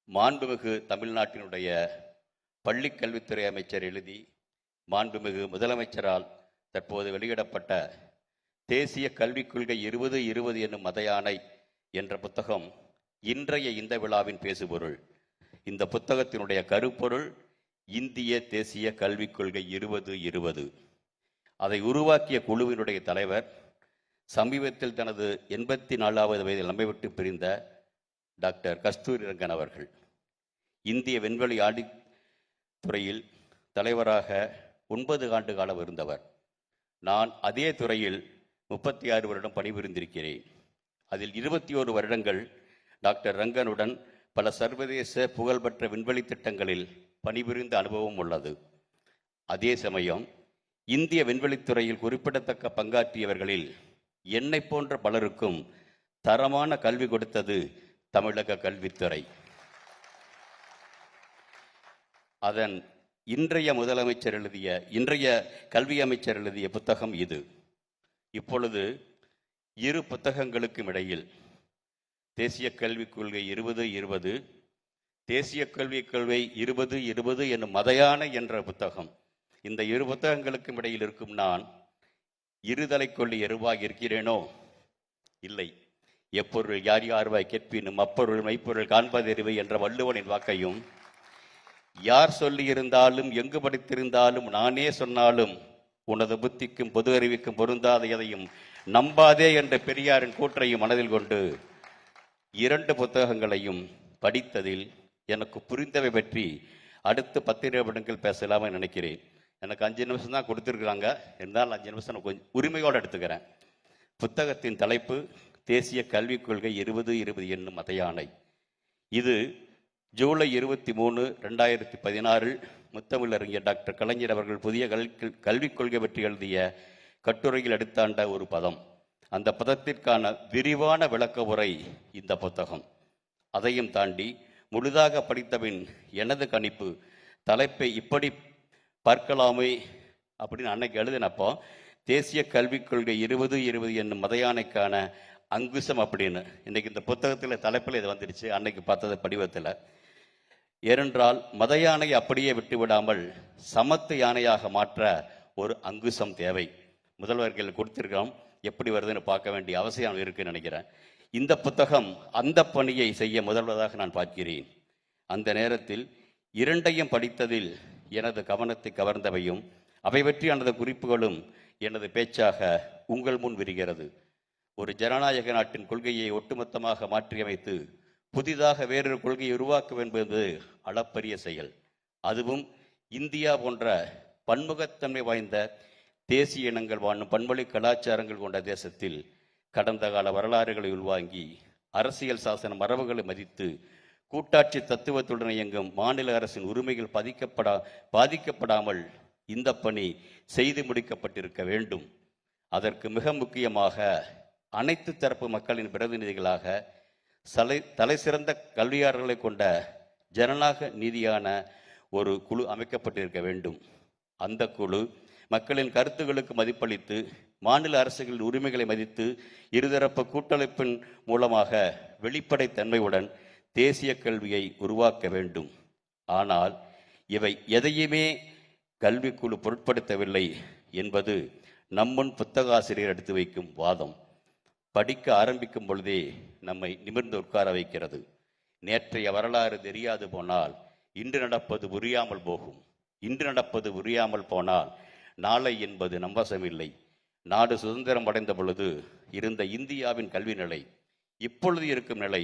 மாண்புமிகு தமிழ்நாட்டினுடைய பள்ளிக் கல்வித்துறை அமைச்சர் எழுதி மாண்புமிகு முதலமைச்சரால் தற்போது வெளியிடப்பட்ட தேசிய கல்விக் கொள்கை 2020 என்னும் மதயானை என்ற புத்தகம் இன்றைய இந்த விழாவின் பேசுபொருள். இந்த புத்தகத்தினுடைய கருப்பொருள் இந்திய தேசிய கல்விக் கொள்கை 2020. அதை உருவாக்கிய குழுவினுடைய தலைவர் சமீபத்தில் தனது 84வது வயதில் நம்மை விட்டு பிரிந்த டாக்டர் கஸ்தூரிரங்கன் அவர்கள். இந்திய விண்வெளி ஆடித்துறையில் தலைவராக 9 ஆண்டு காலம் இருந்தவர். நான் அதே துறையில் 36 வருடம் பணிபுரிந்திருக்கிறேன். அதில் 21 வருடங்கள் டாக்டர் ரங்கனுடன் பல சர்வதேச புகழ்பெற்ற விண்வெளி திட்டங்களில் பணிபுரிந்த அனுபவம் உள்ளது. அதே சமயம் இந்திய விண்வெளித்துறையில் குறிப்பிடத்தக்க பங்காற்றியவர்களில் என்னை போன்ற பலருக்கும் தரமான கல்வி கொடுத்தது தமிழக கல்வித்துறை. அதன் இன்றைய கல்வி அமைச்சர் எழுதிய புத்தகம் இது. இப்பொழுது இரு புத்தகங்களுக்கும் இடையில் தேசிய கல்விக் கொள்கை 2020, தேசிய கல்விக் கொள்கை 2020 என்னும் மதயானை என்ற புத்தகம். இந்த இரு புத்தகங்களுக்கும் இடையில் இருக்கும் நான் இருதலை கொள்ளி எருவாக இருக்கிறேனோ? இல்லை. எப்பொருள் யார் யார்வாய் கேட்பினும் அப்பொருள் மெய்ப்பொருள் காண்பதறிவு என்ற வள்ளுவனின் வாக்கையும், யார் சொல்லியிருந்தாலும் எங்கு படித்திருந்தாலும் நானே சொன்னாலும் உனது புத்திக்கும் பொது அறிவிக்கும் பொருந்தாத எதையும் நம்பாதே என்ற பெரியாரின் கூற்றையும் மனதில் கொண்டு 2 புத்தகங்களையும் படித்ததில் எனக்கு புரிந்தவை பற்றி அடுத்து 10 நிமிடங்கள் பேசலாம்னு நினைக்கிறேன். எனக்கு 5 நிமிஷம் தான் கொடுத்துருக்குறாங்க. இருந்தாலும் 5 நிமிஷம் நான் கொஞ்சம் உரிமையோடு எடுத்துக்கிறேன். புத்தகத்தின் தலைப்பு தேசிய கல்விக் கொள்கை 2020 என்னும் மதயானை. இது ஜூலை 23, 2016 முத்தமிழறிஞர் டாக்டர் கலைஞர் அவர்கள் புதிய கல்விக் கொள்கை பற்றி எழுதிய கட்டுரையில் எடுத்தாண்ட ஒரு பதம். அந்த பதத்திற்கான விரிவான விளக்க உரை இந்த புத்தகம். அதையும் தாண்டி முழுதாக படித்தபின் எனது கணிப்பு, தலைப்பை இப்படி பார்க்கலாமே அப்படின்னு அன்னைக்கு எழுதினப்போ தேசிய கல்விக் கொள்கை 2020 என்னும் மதயானைக்கான அங்குசம் அப்படின்னு இன்னைக்கு இந்த புத்தகத்தில் தலைப்பில் இது வந்துடுச்சு. அன்னைக்கு பார்த்தது படிவத்தில். ஏனென்றால் மதயானை அப்படியே விட்டுவிடாமல் சமத்து யானையாக மாற்ற ஒரு அங்குசம் தேவை. முதல்வர்கள் கொடுத்திருக்கோம், எப்படி வருதுன்னு பார்க்க வேண்டிய அவசியம் இருக்குன்னு நினைக்கிறேன். இந்த புத்தகம் அந்த பணியை செய்ய முதல்வதாக நான் பார்க்கிறேன். அந்த நேரத்தில் 2ஐயும் படித்ததில் எனது கவனத்தை கவர்ந்தவையும் அவை பற்றி எனது குறிப்புகளும் எனது பேச்சாக உங்கள் முன் விரிகிறது. ஒரு ஜனநாயக நாட்டின் கொள்கையை ஒட்டுமொத்தமாக மாற்றியமைத்து புதிதாக வேறொரு கொள்கையை உருவாக்கும் என்பது அளப்பரிய செயல். அதுவும் இந்தியா போன்ற பன்முகத்தன்மை வாய்ந்த தேசிய இனங்கள் வாழும் பண்பொழி கலாச்சாரங்கள் கொண்ட தேசத்தில் கடந்த கால வரலாறுகளை உள்வாங்கி அரசியல் சாசன மரபுகளை மதித்து கூட்டாட்சி தத்துவத்துடன் இயங்கும் மாநில அரசின் உரிமைகள் பாதிக்கப்படாமல் இந்த பணி செய்து முடிக்கப்பட்டிருக்க வேண்டும். அதற்கு மிக முக்கியமாக அனைத்து தரப்பு மக்களின் பிரதிநிதிகளாக தலை சிறந்த கல்வியாளர்களை கொண்ட ஜனநாயக நீதியான ஒரு குழு அமைக்கப்பட்டிருக்க வேண்டும். அந்த குழு மக்களின் கருத்துக்களுக்கு மதிப்பளித்து மாநில அரசுகளின் உரிமைகளை மதித்து இருதரப்பு கூட்டமைப்பின் மூலமாக வெளிப்படைத்தன்மையுடன் தேசிய கல்வியை உருவாக்க வேண்டும். ஆனால் இவை எதையுமே கல்விக்குழு பொருட்படுத்தவில்லை என்பது நம்முன் புத்தகாசிரியர் எடுத்து வைக்கும் வாதம். படிக்க ஆரம்பிக்கும் பொழுதே நம்மை நிமிர்ந்து உட்கார வைக்கிறது. நேற்றைய வரலாறு தெரியாது போனால் இன்று நடப்பது புரியாமல் போகும். இன்று நடப்பது புரியாமல் போனால் நாளை என்பது நம்பசமில்லை. நாடு சுதந்திரம் அடைந்த பொழுது இருந்த இந்தியாவின் கல்வி நிலை, இப்பொழுது இருக்கும் நிலை,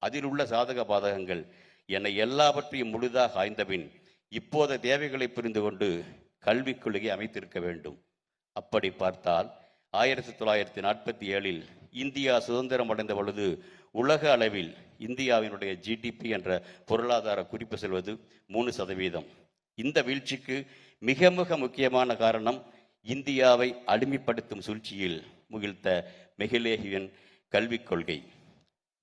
அதில் உள்ள சாதக பாதகங்கள் என எல்லாவற்றையும் முழுதாக ஆய்ந்தபின் இப்போத தேவைகளை புரிந்து கொண்டு கல்விக் கொள்கையை அமைத்திருக்க வேண்டும். அப்படி பார்த்தால் 1947 இந்தியா சுதந்திரம் அடைந்த பொழுது உலக அளவில் இந்தியாவினுடைய ஜிடிபி என்ற பொருளாதார குறிப்பு செல்வது 3%. இந்த வீழ்ச்சிக்கு மிக மிக முக்கியமான காரணம் இந்தியாவை அடிமைப்படுத்தும் சூழ்ச்சியில் முகிழ்த்த மெஹ்லேவின் கல்விக் கொள்கை.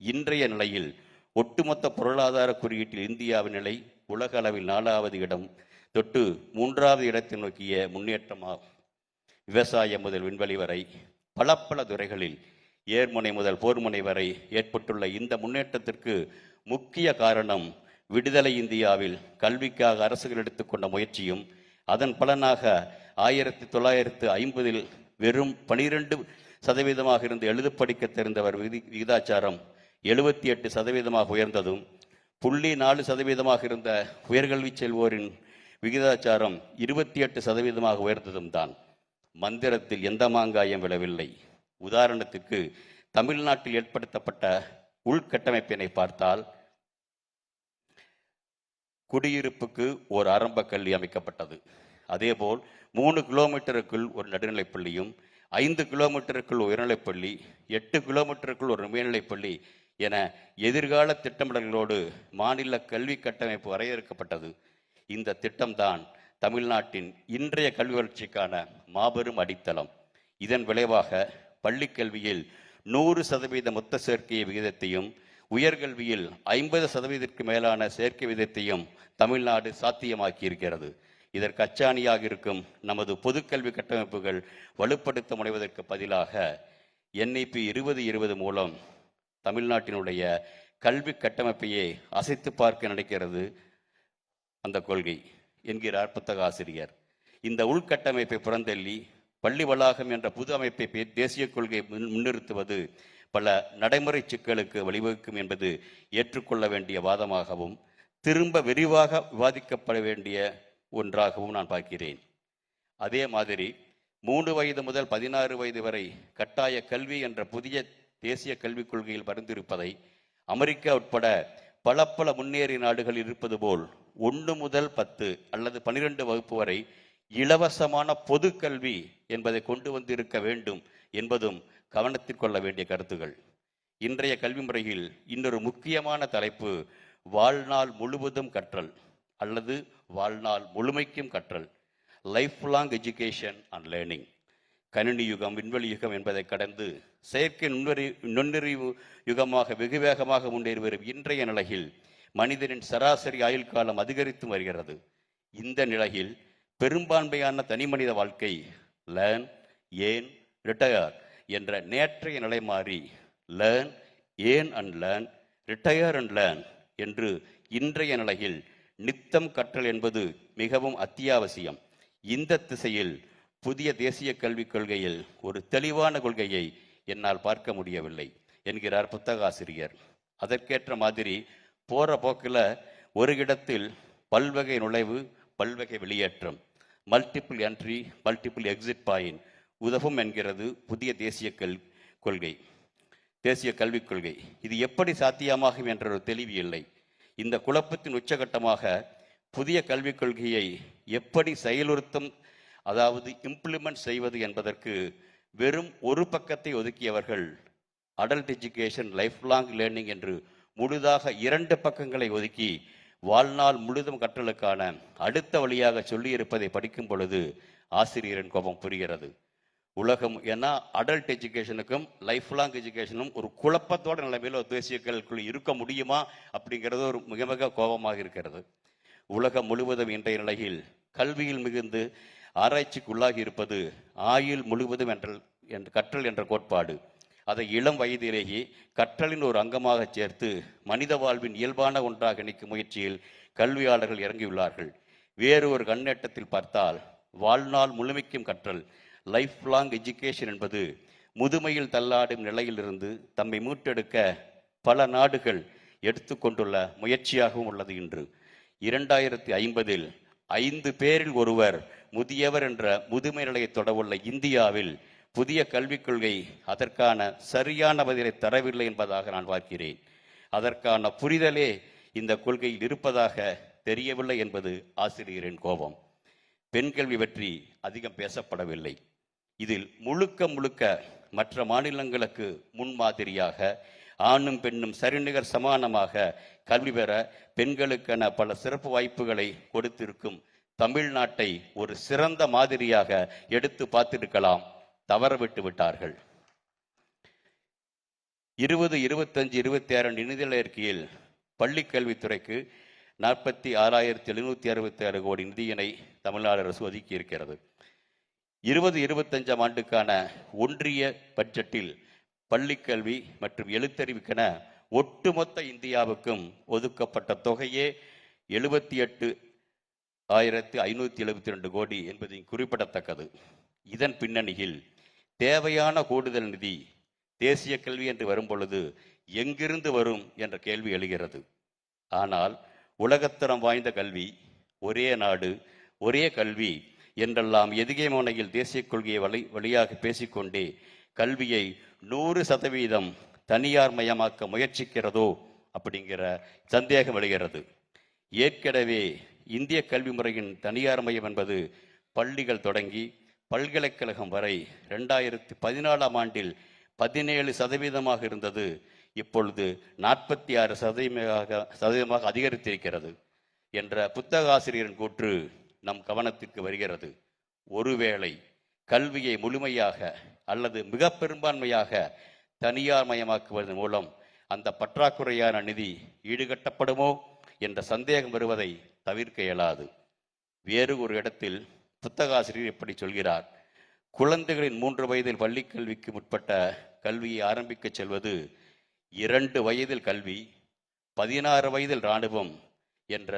இன்றைய நிலையில் ஒட்டுமொத்த பொருளாதார குறியீட்டில் இந்தியாவின் நிலை உலக அளவில் 4வது இடம் தொட்டு 3வது இடத்தை நோக்கிய முன்னேற்றமாகும். விவசாயம் முதல் விண்வெளி வரை பல துறைகளில் ஏர்முனை முதல் போர்முனை வரை ஏற்பட்டுள்ள இந்த முன்னேற்றத்திற்கு முக்கிய காரணம் விடுதலை இந்தியாவில் கல்விக்காக அரசுகள் எடுத்துக்கொண்ட முயற்சியும் அதன் பலனாக 1950 வெறும் 12% இருந்து எழுத படிக்க தெரிந்தவர் விகிதாச்சாரம் 78% உயர்ந்ததும் 0.4% இருந்த உயர்கல்வி செல்வோரின் விகிதாச்சாரம் 28% உயர்ந்ததும் தான். மந்திரத்தில் எந்த மாங்காயம் விழவில்லை. உதாரணத்துக்கு தமிழ்நாட்டில் ஏற்படுத்தப்பட்ட உள்கட்டமைப்பினை பார்த்தால், குடியிருப்புக்கு ஒரு ஆரம்ப கல்வி அமைக்கப்பட்டது. அதேபோல் 3 கிலோமீட்டருக்குள் ஒரு நடுநிலைப்பள்ளியும் 5 கிலோமீட்டருக்குள் உயர்நிலைப்பள்ளி 8 கிலோமீட்டருக்குள் ஒரு மேல்நிலைப்பள்ளி என எதிர்கால திட்டமிடல்களோடு மாநில கல்வி கட்டமைப்பு வரையறுக்கப்பட்டது. இந்த திட்டம்தான் தமிழ்நாட்டின் இன்றைய கல்வி வளர்ச்சிக்கான மாபெரும் அடித்தளம். இதன் விளைவாக பள்ளிக்கல்வியில் 100% மொத்த சேர்க்கை விகிதத்தையும் உயர்கல்வியில் 50% மேலான சேர்க்கை விகிதத்தையும் தமிழ்நாடு சாத்தியமாக்கியிருக்கிறது. இதற்கு அச்சாணியாக இருக்கும் நமது பொதுக்கல்வி கட்டமைப்புகள் வலுப்படுத்த முனைவதற்கு பதிலாக NEP 2020 மூலம் தமிழ்நாட்டினுடைய கல்வி கட்டமைப்பையே அசைத்து பார்க்க நினைக்கிறது அந்த கொள்கை என்கிறார் புத்தக ஆசிரியர். இந்த உள்கட்டமைப்பை புறந்தள்ளி பள்ளி வளாகம் என்ற புது அமைப்பை தேசிய கொள்கையை முன்னிறுத்துவது பல நடைமுறை சிக்கலுக்கு வழிவகுக்கும் என்பது ஏற்றுக்கொள்ள வேண்டிய வாதமாகவும் திரும்ப விரிவாக விவாதிக்கப்பட வேண்டிய ஒன்றாகவும் நான் பார்க்கிறேன். அதே மாதிரி 3 வயது முதல் 16 வயது வரை கட்டாய கல்வி என்ற புதிய தேசிய கல்விக் கொள்கையில் பரிந்துரைப்பதை அமெரிக்கா உட்பட பல முன்னேறிய நாடுகள் இருப்பது போல் 1 முதல் 10 அல்லது 12 வகுப்பு வரை இலவசமான பொது கல்வி என்பதை கொண்டு வந்திருக்க வேண்டும் என்பதும் கவனத்தில் கொள்ள வேண்டிய கருத்துகள். இன்றைய கல்வி முறையில் இன்னொரு முக்கியமான தலைப்பு வாழ்நாள் முழுவதும் கற்றல் அல்லது வாழ்நாள் முழுமைக்கும் கற்றல், life long education and learning. கணினி யுகம், விண்வெளி யுகம் என்பதை கடந்து செயற்கை நுண்ணறிவு யுகமாக வெகு வேகமாக முன்னேறி வரும் இன்றைய நிலையில் மனிதனின் சராசரி ஆயுள் காலம் அதிகரித்து வருகிறது. இந்த நிலையில் பெரும்பான்மையான தனிமனித வாழ்க்கை லேர்ன், ஏன், ரிட்டையர் என்ற நேற்றைய நிலை மாறி லேர்ன், ஏன் and learn, retire and learn என்று இன்றைய நிலையில் நித்தம் கற்றல் என்பது மிகவும் அத்தியாவசியம். இந்த திசையில் புதிய தேசிய கல்விக் கொள்கையில் ஒரு தெளிவான கொள்கையை என்னால் பார்க்க முடியவில்லை என்கிறார் புத்தக ஆசிரியர். அதற்கேற்ற மாதிரி போற போக்கில் ஒரு இடத்தில் பல்வகை நுழைவு, பல்வகை வெளியேற்றம், multiple entry, multiple exit point உதவும் என்கிறது புதிய தேசிய கொள்கை, தேசிய கல்விக் கொள்கை. இது எப்படி சாத்தியமாகும் என்ற ஒரு தெளிவு இல்லை. இந்த குழப்பத்தின் உச்சகட்டமாக புதிய கல்விக் கொள்கையை எப்படி செயலுறுத்தும், அதாவது இம்ப்ளிமெண்ட் செய்வது என்பதற்கு வெறும் ஒரு பக்கத்தை ஒதுக்கியவர்கள் adult education, lifelong learning என்று முழுதாக 2 பக்கங்களை ஒதுக்கி வாழ்நாள் முழுதும் கற்றலுக்கான அடுத்த வழியாக சொல்லியிருப்பதை படிக்கும் பொழுது ஆசிரியரின் கோபம் புரிகிறது. உலகம் ஏன்னா அடல்ட் எஜுகேஷனுக்கும் லைஃப் லாங் எஜுகேஷனும் ஒரு குழப்பத்தோட நிலைமையில் ஒரு தேசிய கல்விக்குள் இருக்க முடியுமா அப்படிங்கிறது ஒரு மிக மிக கோபமாக இருக்கிறது. உலகம் முழுவதும் இன்றைய நிலையில் கல்வியில் மிகுந்து ஆராய்ச்சிக்கு உள்ளாகி இருப்பது ஆயுள் முழுவதும் என்ற கற்றல் என்ற கோட்பாடு. அதை இளம் வயதிலேயே கற்றலின் ஒரு அங்கமாக சேர்த்து மனித வாழ்வின் இயல்பான ஒன்றாக இணைக்கும் முயற்சியில் கல்வியாளர்கள் இறங்கியுள்ளார்கள். வேறு ஒரு கண்ணேட்டத்தில் பார்த்தால் வாழ்நாள் முழுமைக்கும் கற்றல், லைஃப் லாங் எஜுகேஷன் என்பது முதுமையில் தள்ளாடும் நிலையிலிருந்து தம்மை மீட்டெடுக்க பல நாடுகள் எடுத்துக்கொண்டுள்ள முயற்சியாகவும் உள்ளது. இன்று 2050 5 பேரில் ஒருவர் முதியவர் என்ற முதுமை நிலையை தொடவுள்ள இந்தியாவில் புதிய கல்விக் கொள்கை அதற்கான சரியான பதிலை தரவில்லை என்பதாக நான் பார்க்கிறேன். அதற்கான புரிதலே இந்த கொள்கையில் இருப்பதாக தெரியவில்லை என்பது ஆசிரியரின் கோபம். பெண் கல்வி பற்றி அதிகம் பேசப்படவில்லை. இதில் முழுக்க மற்ற மாநிலங்களுக்கு முன்மாதிரியாக ஆணும் பெண்ணும் சரிநிகர் சமானமாக கல்வி பெற பெண்களுக்கென பல சிறப்பு வாய்ப்புகளை கொடுத்திருக்கும் தமிழ்நாட்டை ஒரு சிறந்த மாதிரியாக எடுத்து பார்த்திருக்கலாம், தவறவிட்டு விட்டார்கள். 2025-26 நிதிநிலை அறிக்கையில் பள்ளி கல்வித்துறைக்கு 46,766 கோடி நிதியினை தமிழ்நாடு அரசு ஒதுக்கி இருக்கிறது. 2025 ஆண்டுக்கான ஒன்றிய பட்ஜெட்டில் பள்ளிக்கல்வி மற்றும் எழுத்தறிவுக்கென ஒட்டுமொத்த இந்தியாவுக்கும் ஒதுக்கப்பட்ட தொகையே 78,572 கோடி என்பது குறிப்பிடத்தக்கது. இதன் பின்னணியில் தேவையான கூடுதல் நிதி தேசிய கல்வி என்று வரும்பொழுது எங்கிருந்து வரும் என்ற கேள்வி எழுகிறது. ஆனால் உலகத்தரம் வாய்ந்த கல்வி, ஒரே நாடு ஒரே கல்வி என்றெல்லாம் எதுகைமோனையில் தேசிய கொள்கையை வழியாக பேசிக்கொண்டே கல்வியை 100% தனியார் மயமாக்க முயற்சிக்கிறதோ அப்படிங்கிற சந்தேகம் எழுகிறது. ஏற்கனவே இந்திய கல்வி முறையின் தனியார் மயம் என்பது பள்ளிகள் தொடங்கி பல்கலைக்கழகம் வரை 2014ஆம் ஆண்டில் 17% இருந்தது. இப்பொழுது 46% அதிகரித்திருக்கிறது என்ற புத்தக ஆசிரியரின் கூற்று நம் கவனத்திற்கு வருகிறது. ஒருவேளை கல்வியை முழுமையாக அல்லது மிக பெரும்பான்மையாக தனியார் மயமாக்குவதன் மூலம் அந்த பற்றாக்குறையான நிதி ஈடுகட்டப்படுமோ என்ற சந்தேகம் வருவதை தவிர்க்க இயலாது. வேறு ஒரு இடத்தில் புத்தகாசிரியர் இப்படி சொல்கிறார்: குழந்தைகளின் 3 வயதில் பள்ளிக்கல்விக்கு முற்பட்ட கல்வியை ஆரம்பிக்க செல்வது 2 வயதில் கல்வி, 16 வயதில் இராணுவம் என்ற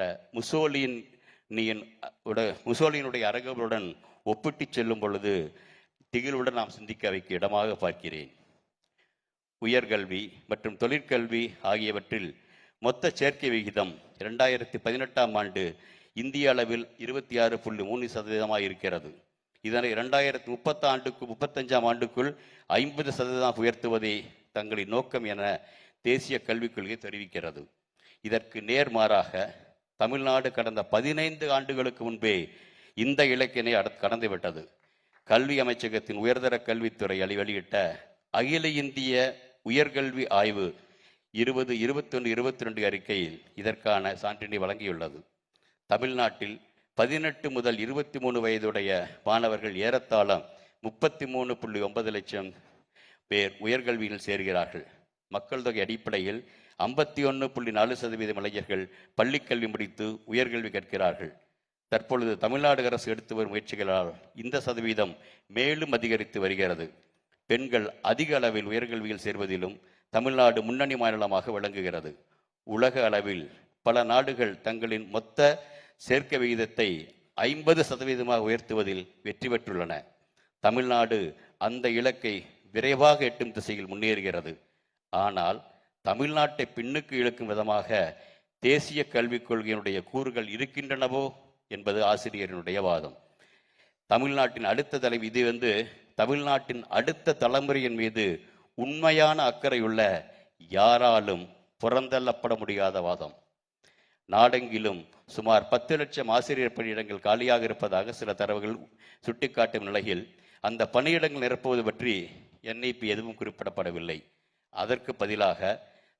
முசோலினுடைய அரங்குகளுடன் ஒப்பிட்டு செல்லும் பொழுது திகிலுடன் நாம் சிந்திக்க வைக்க இடமாக பார்க்கிறேன். உயர்கல்வி மற்றும் தொழிற்கல்வி ஆகியவற்றில் மொத்த சேர்க்கை விகிதம் 2018ஆம் ஆண்டு இந்திய அளவில் 26.3% இருக்கிறது. இதனை 2035ஆம் ஆண்டுக்குள் 50% உயர்த்துவதே தங்களின் நோக்கம் என தேசிய கல்விக் கொள்கை தெரிவிக்கிறது. இதற்கு நேர்மாறாக தமிழ்நாடு கடந்த 15 ஆண்டுகளுக்கு முன்பே இந்த இலக்கினை கடந்துவிட்டது. கல்வி அமைச்சகத்தின் உயர்தர கல்வித்துறை வெளியிட்ட அகில இந்திய உயர்கல்வி ஆய்வு 2021-22 அறிக்கையில் இதற்கான சான்றினை வழங்கியுள்ளது. தமிழ்நாட்டில் 18 முதல் 23 வயதுடைய மாணவர்கள் ஏறத்தாழ 33.9 லட்சம் பேர் உயர்கல்வியில் சேர்கிறார்கள். மக்கள் தொகை அடிப்படையில் 51.4% இளைஞர்கள் பள்ளிக்கல்வி முடித்து உயர்கல்வி கற்கிறார்கள். தற்பொழுது தமிழ்நாடு அரசு எடுத்து வரும் முயற்சிகளால் இந்த சதவீதம் மேலும் அதிகரித்து வருகிறது. பெண்கள் அதிக அளவில் உயர்கல்வியில் சேர்வதிலும் தமிழ்நாடு முன்னணி மாநிலமாக விளங்குகிறது. உலக அளவில் பல நாடுகள் தங்களின் மொத்த சேர்க்கை விகிதத்தை 50% உயர்த்துவதில் வெற்றி பெற்றுள்ளன. தமிழ்நாடு அந்த இலக்கை விரைவாக எட்டும் திசையில் முன்னேறுகிறது. ஆனால் தமிழ்நாட்டை பின்னுக்கு இழுக்கும் விதமாக தேசிய கல்விக் கொள்கையினுடைய கூறுகள் இருக்கின்றனவோ என்பது ஆசிரியரினுடைய வாதம். தமிழ்நாட்டின் அடுத்த தலைமுறையின் மீது உண்மையான அக்கறையுள்ள யாராலும் புறந்தள்ளப்பட முடியாத வாதம். நாடெங்கிலும் சுமார் 10 லட்சம் ஆசிரியர் பணியிடங்கள் காலியாக இருப்பதாக சில தரவுகள் சுட்டிக்காட்டும் நிலையில் அந்த பணியிடங்கள் நிரப்புவது பற்றி NIP எதுவும் குறிப்பிடப்படவில்லை. அதற்கு பதிலாக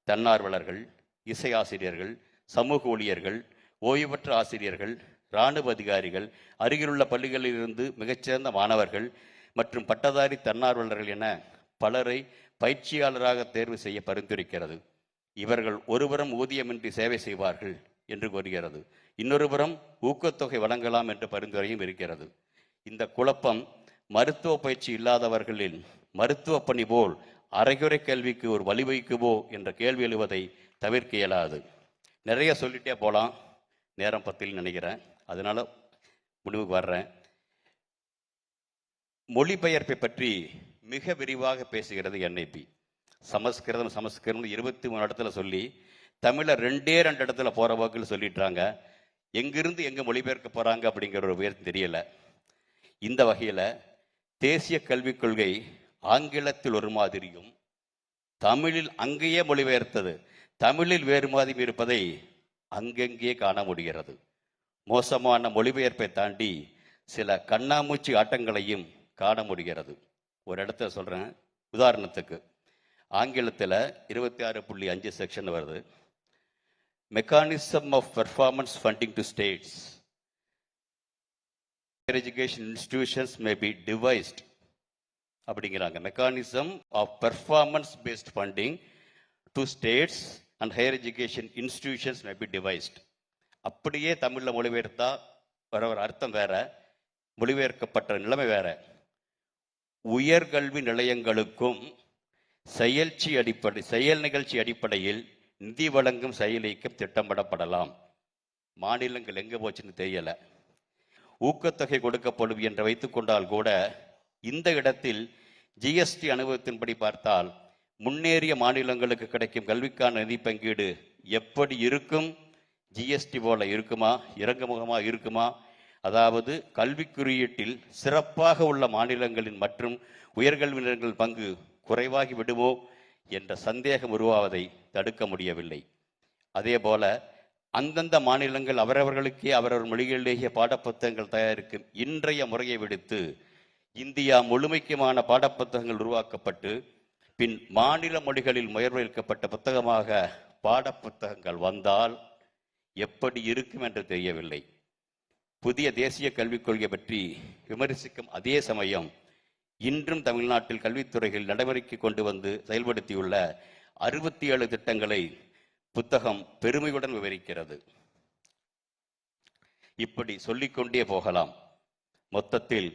தன்னார்வலர்கள், இசை ஆசிரியர்கள், சமூக ஊழியர்கள், ஓய்வு பெற்ற ஆசிரியர்கள், இராணுவ அதிகாரிகள், அருகிலுள்ள பள்ளிகளில் இருந்து மிகச்சிறந்த மாணவர்கள் மற்றும் பட்டதாரி தன்னார்வலர்கள் என பலரை பயிற்சியாளராக தேர்வு செய்ய பரிந்துரைக்கிறது. இவர்கள் ஒருபுறம் ஊதியமின்றி சேவை செய்வார்கள் என்று கூறுகிறது, இன்னொருபுறம் ஊக்கத்தொகை வழங்கலாம் என்ற பரிந்துரையும் இருக்கிறது. இந்த குழப்பம் மருத்துவ பயிற்சி இல்லாதவர்களின் மருத்துவ பணி போல் அரைகுறை கல்விக்கு ஒரு வழிவகுக்குமோ என்ற கேள்வி எழுவதை தவிர்க்க இயலாது. நிறைய சொல்லிட்டே போகலாம், நேரம் பத்தில் நினைக்கிறேன், அதனால முடிவுக்கு வர்றேன். மொழிபெயர்ப்பை பற்றி மிக விரிவாக பேசுகிறது NIP. சமஸ்கிருதம் 23 இடத்துல சொல்லி தமிழை 2 இடத்துல போற வாக்கில் சொல்லிட்டாங்க. எங்கிருந்து எங்க மொழிபெயர்க்க போறாங்க அப்படிங்கிற ஒரு உயர்வு தெரியல. இந்த வகையில தேசிய கல்விக் கொள்கை ஆங்கிலத்தில் ஒரு மாதிரியும் தமிழில் அங்கேயே மொழிபெயர்த்தது தமிழில் வேறு மாதிரி இருப்பதை அங்கெங்கே காண முடிகிறது. மோசமான மொழிபெயர்ப்பை தாண்டி சில கண்ணாமூச்சி ஆட்டங்களையும் காண முடிகிறது. ஒரு இடத்துல சொல்றேன், உதாரணத்துக்கு ஆங்கிலத்தில் 26.5 செக்ஷன் வருது. Mechanism of performance funding to states, higher education institutions may be devised அப்படிங்கிறாங்க. Mechanism of performance based funding to states and higher education institutions may be devised. அப்படியே தமிழில் மொழிபெயர்த்தா வர ஒரு அர்த்தம் வேற, மொழிபெயர்க்கப்பட்ட நிலைமை வேற. உயர்கல்வி நிலையங்களுக்கும் செயல் நிகழ்ச்சி அடிப்படையில் நிதி வழங்கும் செயல் இயக்கம் திட்டமிடப்படலாம். மாநிலங்கள் எங்க போச்சுன்னு தெரியல. ஊக்கத்தொகை கொடுக்கப்படும் என்று வைத்துக் கொண்டால் கூட இந்த இடத்தில் ஜிஎஸ்டி அனுபவத்தின்படி பார்த்தால் முன்னேறிய மாநிலங்களுக்கு கிடைக்கும் கல்விக்கான நிதி பங்கீடு எப்படி இருக்கும்? ஜிஎஸ்டி போல இருக்குமா? இறங்குமுகமா இருக்குமா? அதாவது கல்வி குறியீட்டில் சிறப்பாக உள்ள மாநிலங்களின் மற்றும் உயர்கல்வி பங்கு குறைவாகி விடுமோ என்ற சந்தேகம் உருவாவதை தடுக்க முடியவில்லை. அதே போல அந்தந்த மாநிலங்கள் அவரவர்களுக்கே அவரவர் மொழிகளிலேயே பாடப்புத்தகங்கள் தயாரிக்கும் இன்றைய முறையை விடுத்து இந்தியா முழுமைக்குமான பாடப்புத்தகங்கள் உருவாக்கப்பட்டு பின் மாநில மொழிகளில் முயற்சிக்கப்பட்ட புத்தகமாக பாடப்புத்தகங்கள் வந்தால் எப்படி இருக்கும் என்று தெரியவில்லை. புதிய தேசிய கல்விக் கொள்கை பற்றி விமர்சிக்கும் அதே சமயம் இன்றும் தமிழ்நாட்டில் கல்வித்துறையில் நடைமுறைக்கு கொண்டு வந்து செயல்படுத்தியுள்ள 67 திட்டங்களை புத்தகம் பெருமையுடன் விவரிக்கிறது. இப்படி சொல்லிக்கொண்டே போகலாம். மொத்தத்தில்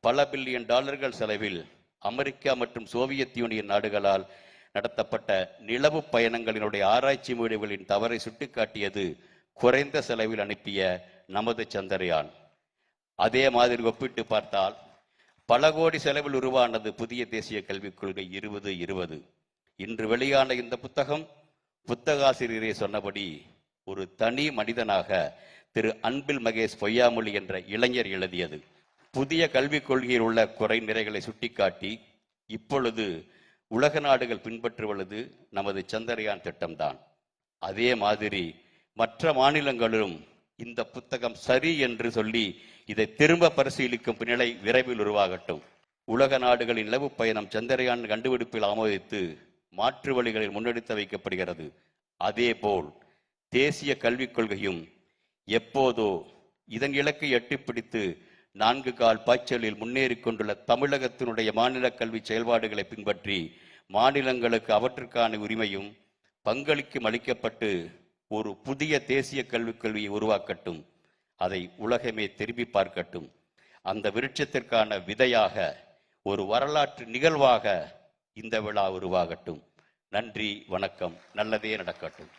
பல பில்லியன் டாலர்கள் செலவில் அமெரிக்கா மற்றும் சோவியத் யூனியன் நாடுகளால் நடத்தப்பட்ட நிலவு பயணங்களினுடைய ஆராய்ச்சி முடிவுகளின் தவறை சுட்டிக்காட்டியது குறைந்த செலவில் அனுப்பிய நமது சந்திரயான். அதே மாதிரி ஒப்பிட்டு பார்த்தால் பல கோடி செலவில் உருவானது புதிய தேசிய கல்விக் கொள்கை 2020. இன்று வெளியான இந்த புத்தகம் புத்தகாசிரியரே சொன்னபடி ஒரு தனி மனிதனாக திரு அன்பில் மகேஷ் பொய்யாமொழி என்ற இளைஞர் எழுதியது. புதிய கல்விக் கொள்கையில் உள்ள குறை நிறைகளை சுட்டிக்காட்டி இப்பொழுது உலக நாடுகள் பின்பற்றுவது நமது சந்திரயான் திட்டம்தான். அதே மாதிரி மற்ற மாநிலங்களும் இந்த புத்தகம் சரி என்று சொல்லி இதை திரும்ப பரிசீலிக்கும் நிலை விரைவில் உருவாகட்டும். உலக நாடுகளின் நிலவு பயணம் சந்திரயான் கண்டுபிடிப்பில் ஆமோதித்து மாற்று வழிகளில் முன்னெடுத்து வைக்கப்படுகிறது. அதேபோல் தேசிய கல்விக் கொள்கையும் எப்போதோ இதன் இலக்கை எட்டிப்பிடித்து 4 கால் பாய்ச்சலில் முன்னேறி கொண்டுள்ள தமிழகத்தினுடைய மாநில கல்வி செயல்பாடுகளை பின்பற்றி மாநிலங்களுக்கு அவற்றுக்கான உரிமையும் பங்களிக்கும் அளிக்கப்பட்டு ஒரு புதிய தேசிய கல்விக் கொள்கையை உருவாக்கட்டும். அதை உலகமே திரும்பி பார்க்கட்டும். அந்த விருட்சத்திற்கான விதையாக ஒரு வரலாற்று நிகழ்வாக இந்த விழா உருவாகட்டும். நன்றி, வணக்கம். நல்லதே நடக்கட்டும்.